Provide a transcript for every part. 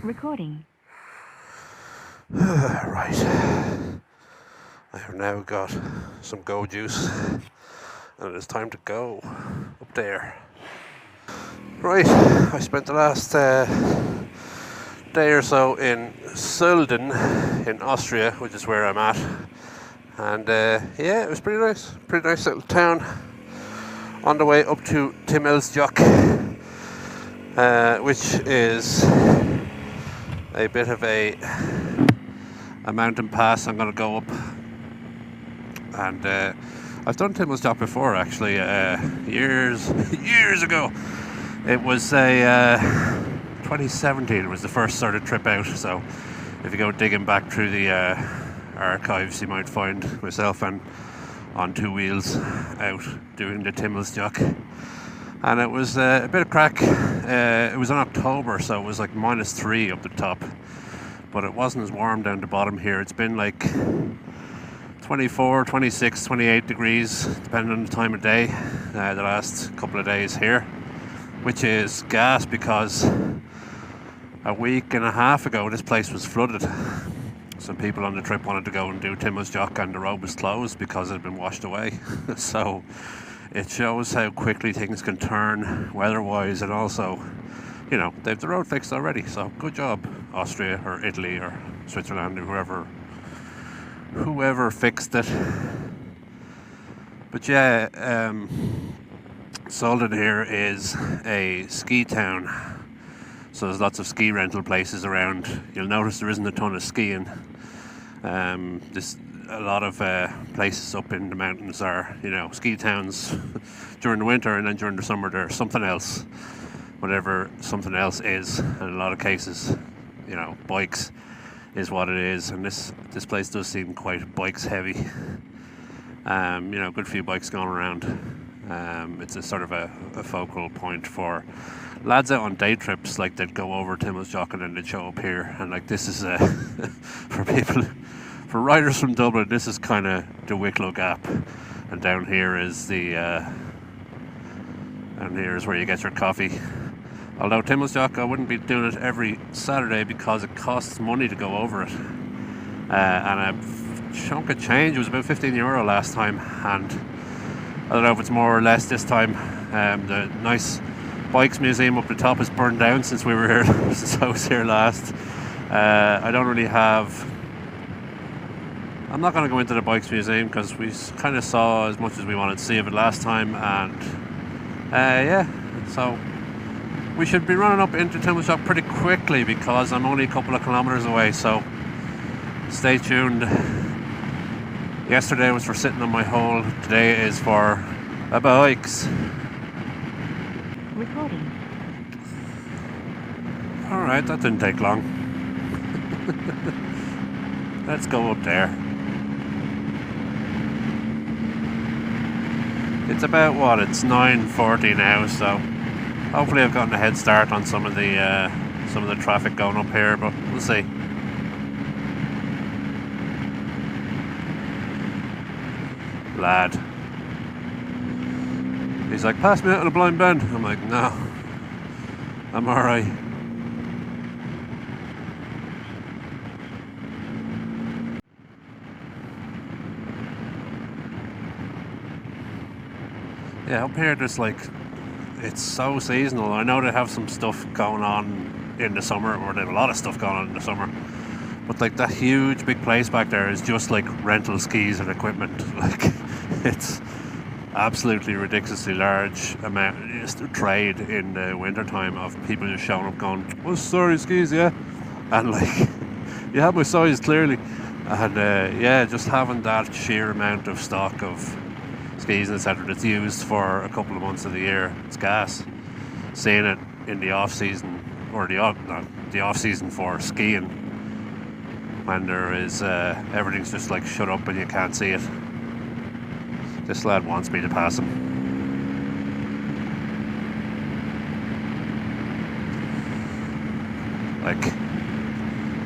Recording. Right. I have now got some go juice and it's time to go up there. Right, I spent the last day or so in Sölden in Austria, which is where I'm at. And yeah, it was pretty nice. Pretty nice little town. On the way up to Timmelsjoch, which is a bit of a mountain pass. I'm going to go up, and I've done Timmelsjoch before, actually, years ago. It was a 2017. It was the first sort of trip out. So if you go digging back through the archives, you might find myself and on two wheels out doing the Timmelsjoch. And it was a bit of crack. It was in October, so it was like -3 up the top. But it wasn't as warm down the bottom here. It's been like 24, 26, 28 degrees, depending on the time of day, the last couple of days here. Which is gas, because a week and a half ago this place was flooded. Some people on the trip wanted to go and do Timmelsjoch and the road was closed because it had been washed away. So it shows how quickly things can turn weather-wise, and also, you know, they've the road fixed already. So good job, Austria or Italy or Switzerland or whoever fixed it. But yeah, Sölden here is a ski town. So there's lots of ski rental places around. You'll notice there isn't a ton of skiing. There's a lot of places up in the mountains are, you know, ski towns during the winter, and then during the summer there's something else, whatever something else is. And in a lot of cases, you know, bikes is what it is. And this place does seem quite bikes heavy. You know, good few bikes going around. It's a sort of a focal point for lads out on day trips. Like, they'd go over Timmelsjoch and then they'd show up here, and like, this is for riders from Dublin, this is kind of the Wicklow Gap, and down here is where you get your coffee. Although Timmelsjoch, I wouldn't be doing it every Saturday because it costs money to go over it, and a chunk of change. It was about €15 last time, and I don't know if it's more or less this time. The nice bikes museum up the top is burned down since we were here, since I was here last. I don't really have. I'm not going to go into the bikes museum because we kind of saw as much as we wanted to see of it last time, and yeah, so we should be running up into Timmelsjoch pretty quickly because I'm only a couple of kilometres away. So stay tuned. Yesterday was for sitting on my hole. Today is for the bikes. Recording. Alright, that didn't take long. Let's go up there. It's about what? It's 9:40 now, so hopefully I've gotten a head start on some of the traffic going up here, but we'll see. Lad. He's like, pass me out on a blind bend. I'm like, no, I'm alright. Yeah, up here there's like, it's so seasonal. I know they have some stuff going on in the summer, or they have a lot of stuff going on in the summer. But like, that huge big place back there is just like rental skis and equipment. Like, it's absolutely ridiculously large amount of trade in the winter time of people just showing up going, oh, sorry, skis, yeah, and like, you have my size clearly. And yeah, just having that sheer amount of stock of skis and etc. that's used for a couple of months of the year, it's gas. Seeing it in the off season, or the off season for skiing, when there is everything's just like shut up and you can't see it. This lad wants me to pass him. Like,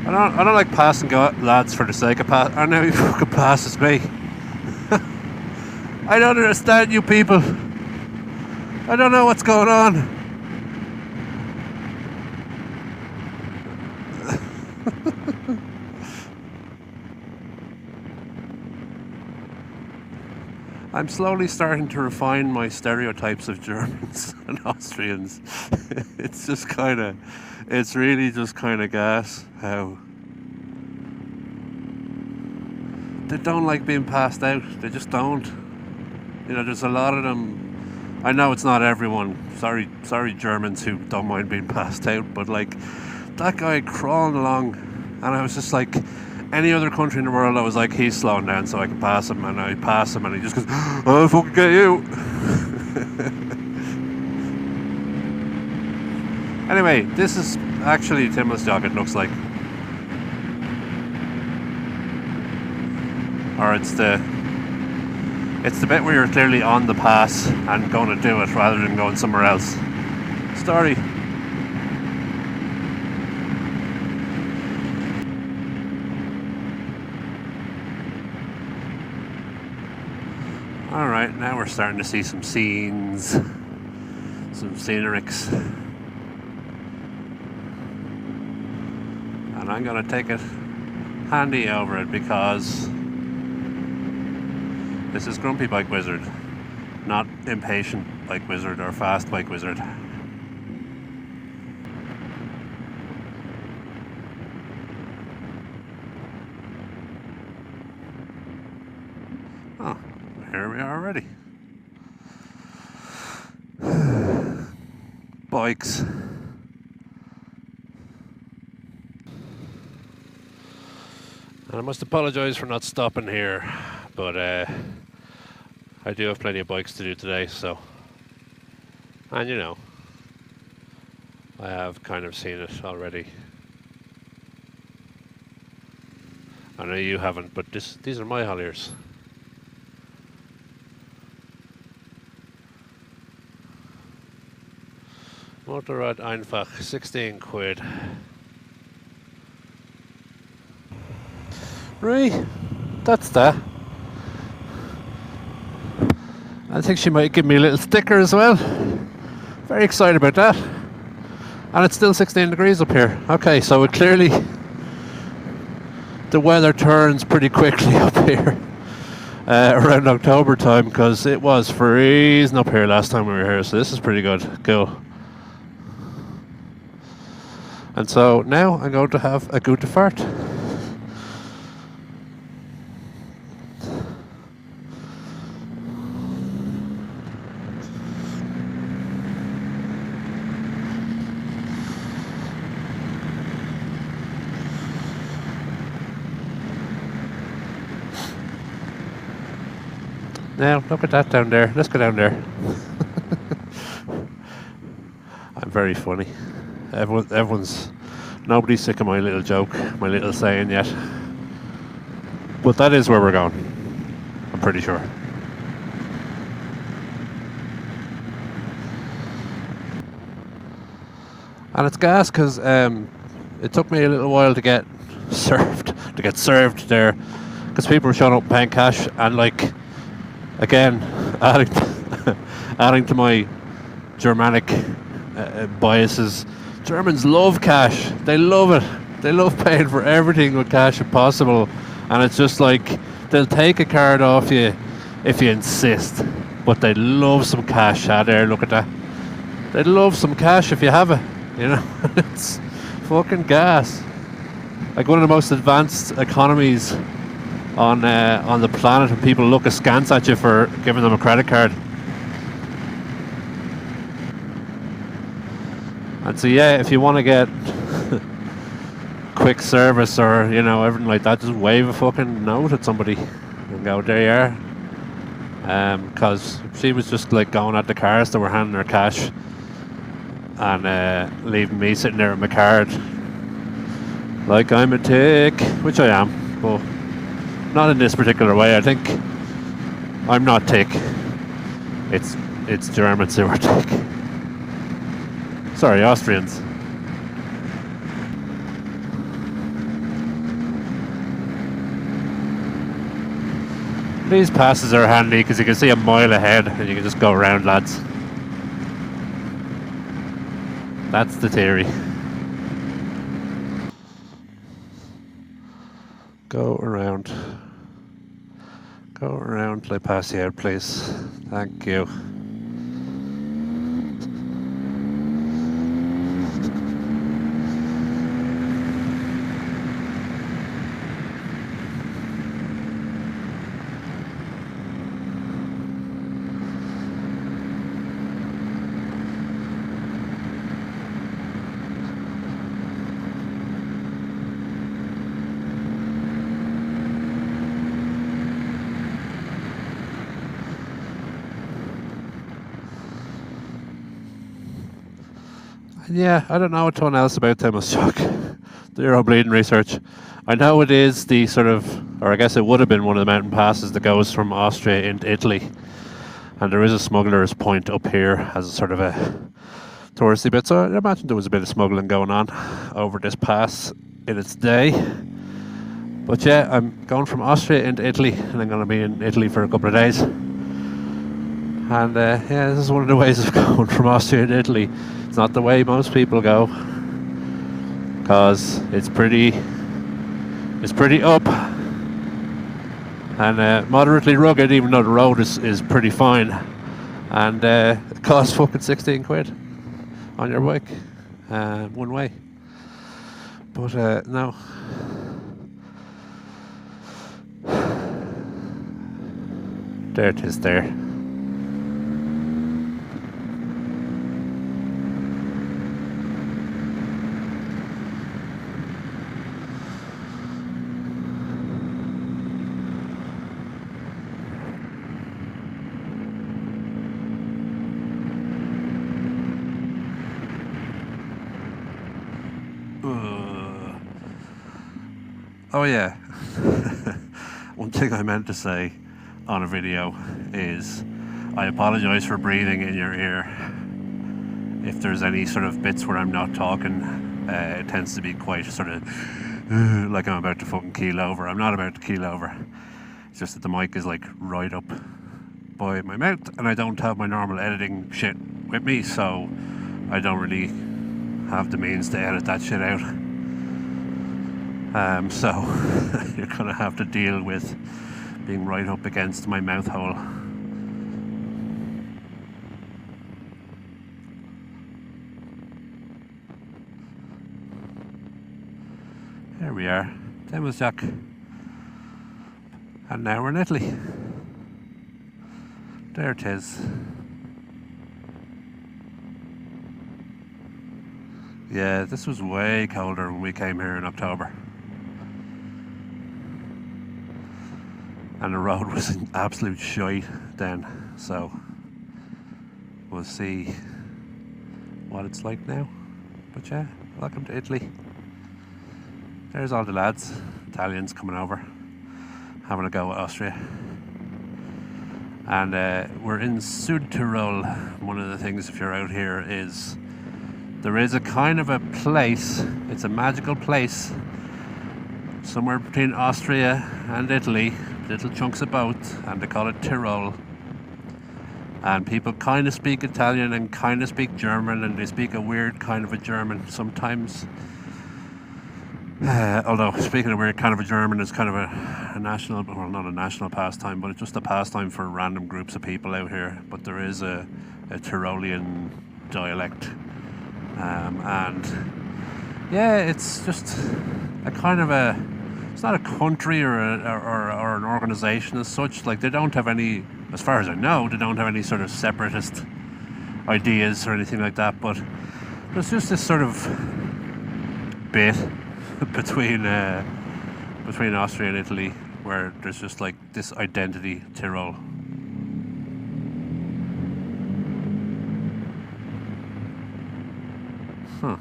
I don't like passing lads for the sake of pass. I know he fucking passes me. I don't understand you people. I don't know what's going on. I'm slowly starting to refine my stereotypes of Germans and Austrians. It's really just kind of gas how they don't like being passed out. They just don't. You know, there's a lot of them. I know it's not everyone. Sorry, Germans who don't mind being passed out. But like that guy crawling along, and I was just like, any other country in the world, I was like, he's slowing down so I can pass him, and I pass him, and he just goes, I'll fucking get you. Anyway, this is actually Timmelsjoch, it looks like. Or it's the bit where you're clearly on the pass and going to do it rather than going somewhere else. Story. Alright, now we're starting to see some scenes, some scenerics. And I'm going to take it handy over it because this is Grumpy Bike Wizard, not Impatient Bike Wizard or Fast Bike Wizard. Oh, here we are already. Bikes. And I must apologise for not stopping here, but I do have plenty of bikes to do today, so. And you know, I have kind of seen it already. I know you haven't, but these are my hauliers. Motorrad einfach, 16 quid. Right, that's that. I think she might give me a little sticker as well. Very excited about that. And it's still 16 degrees up here. Okay, so it clearly, the weather turns pretty quickly up here around October time, because it was freezing up here last time we were here, so this is pretty good. Cool. And so now I'm going to have a good fart. Now, look at that down there. Let's go down there. I'm very funny. Nobody's sick of my little joke, my little saying yet. But that is where we're going. I'm pretty sure. And it's gas because it took me a little while to get served there, because people were showing up paying cash, and like, again, adding to my Germanic biases, Germans love cash. They love it. They love paying for everything with cash if possible, and it's just like they'll take a card off you if you insist, but they love some cash. There, look at that. They love some cash if you have it. You know, it's fucking gas. Like one of the most advanced economies on the planet, and people look askance at you for giving them a credit card. And so yeah, if you want to get quick service or, you know, everything like that, just wave a fucking note at somebody and go, there you are. Because she was just like going at the cars that were handing her cash and leaving me sitting there with my card like I'm a tick, which I am, but not in this particular way. I think I'm not tick. It's Germans who are tick. Sorry, Austrians. These passes are handy because you can see a mile ahead and you can just go around, lads. That's the theory. Go around. Go around till I pass you out, please. Thank you. Yeah, I don't know a ton else about Timmelsjoch. Zero bleeding research. I know it is the sort of, or I guess it would have been one of the mountain passes that goes from Austria into Italy. And there is a smuggler's point up here as a sort of a touristy bit. So I imagine there was a bit of smuggling going on over this pass in its day. But yeah, I'm going from Austria into Italy, and I'm going to be in Italy for a couple of days. And yeah, this is one of the ways of going from Austria to Italy. It's not the way most people go, because it's pretty up and moderately rugged, even though the road is pretty fine, and it costs fucking 16 quid on your bike, one way. But no. There it is there. Oh yeah. One thing I meant to say on a video is I apologise for breathing in your ear. If there's any sort of bits where I'm not talking, it tends to be quite sort of like I'm about to fucking keel over. I'm not about to keel over. It's just that the mic is like right up by my mouth, and I don't have my normal editing shit with me, so I don't really have the means to edit that shit out. So you're gonna have to deal with being right up against my mouth hole. There we are, Timmelsjoch, and now we're in Italy. There it is. Yeah, this was way colder when we came here in October. And the road was in absolute shite then, so we'll see what it's like now. But yeah, welcome to Italy. There's all the lads, Italians coming over, having a go at Austria. And we're in Südtirol. One of the things, if you're out here, is there is a kind of a place, it's a magical place, somewhere between Austria and Italy, little chunks of both, and they call it Tyrol. And people kind of speak Italian and kind of speak German, and they speak a weird kind of a German sometimes. Although, speaking of weird kind of a German, is kind of a national, well, not a national pastime, but it's just a pastime for random groups of people out here. But there is a Tyrolean dialect. And yeah, it's just a kind of a, it's not a country or an organisation as such. Like, they don't have any, as far as I know, they don't have any sort of separatist ideas or anything like that. But there's just this sort of bit between Austria and Italy where there's just like this identity, Tyrol. Huh.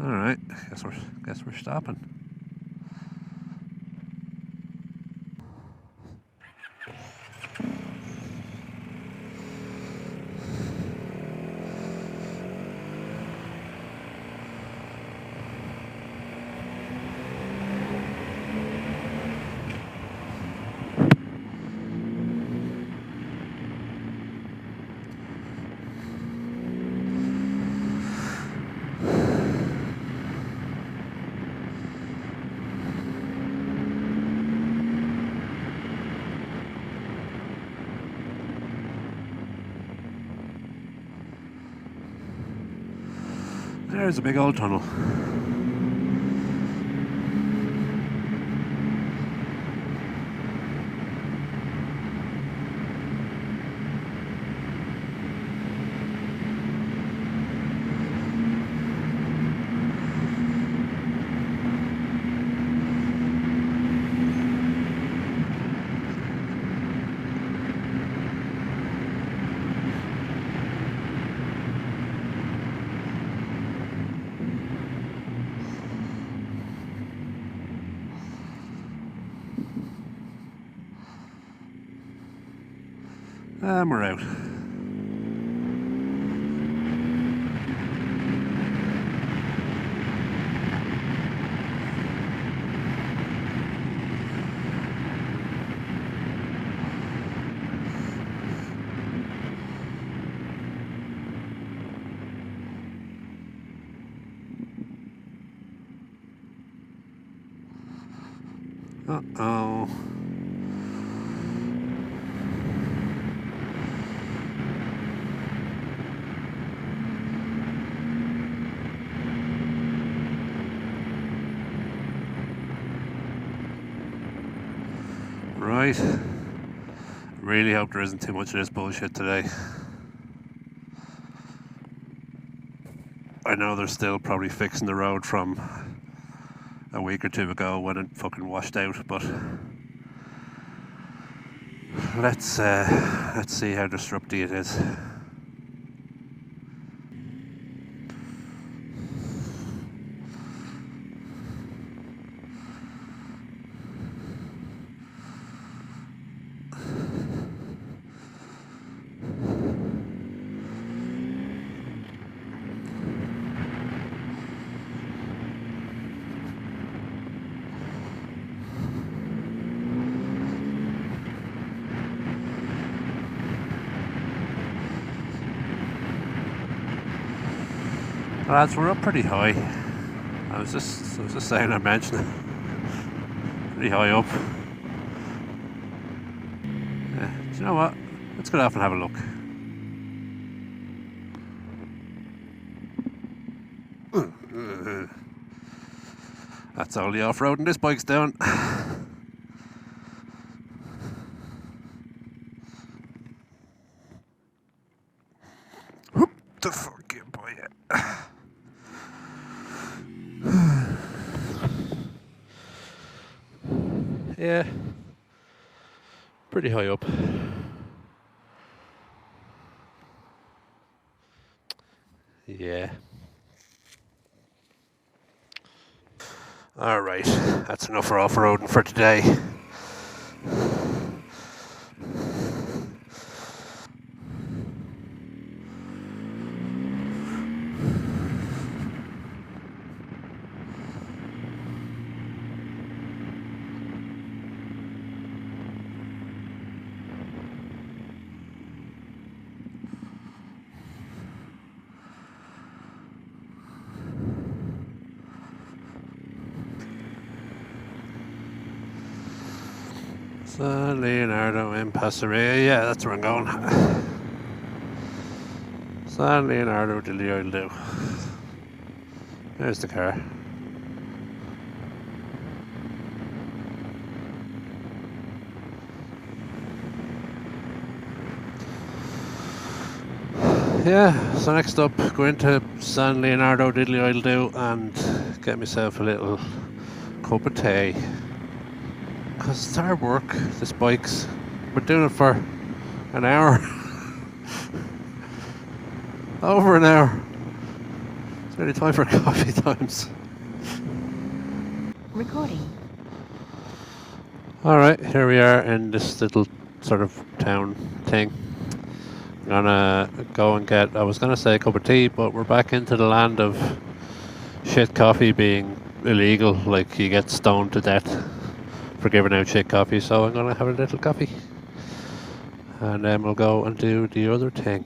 All right. Guess we're stopping. There's a big old tunnel. And we're out. Uh-oh. Right. Really hope there isn't too much of this bullshit today. I know they're still probably fixing the road from a week or two ago when it fucking washed out, but let's see how disrupty it is. Lads, we're up pretty high. I was just saying, I mentioned it. Pretty high up. Do you know what? Let's go off and have a look. That's all the off-roading this bike's doing. Whoop the fucking boy. Yeah, pretty high up. Yeah. Alright, that's enough for off-roading for today. San Leonardo in Passeria, yeah, that's where I'm going. San Leonardo will do. There's the car. Yeah, so next up, go into San Leonardo Diddley do and get myself a little cup of tea. Because it's hard work, this bike's. We're doing it for an hour. Over an hour. It's nearly time for coffee times. Recording. Alright, here we are in this little sort of town thing. I'm gonna go and get, I was gonna say a cup of tea, but we're back into the land of shit coffee being illegal. Like, you get stoned to death for giving out shit coffee, so I'm gonna have a little coffee and then we'll go and do the other thing.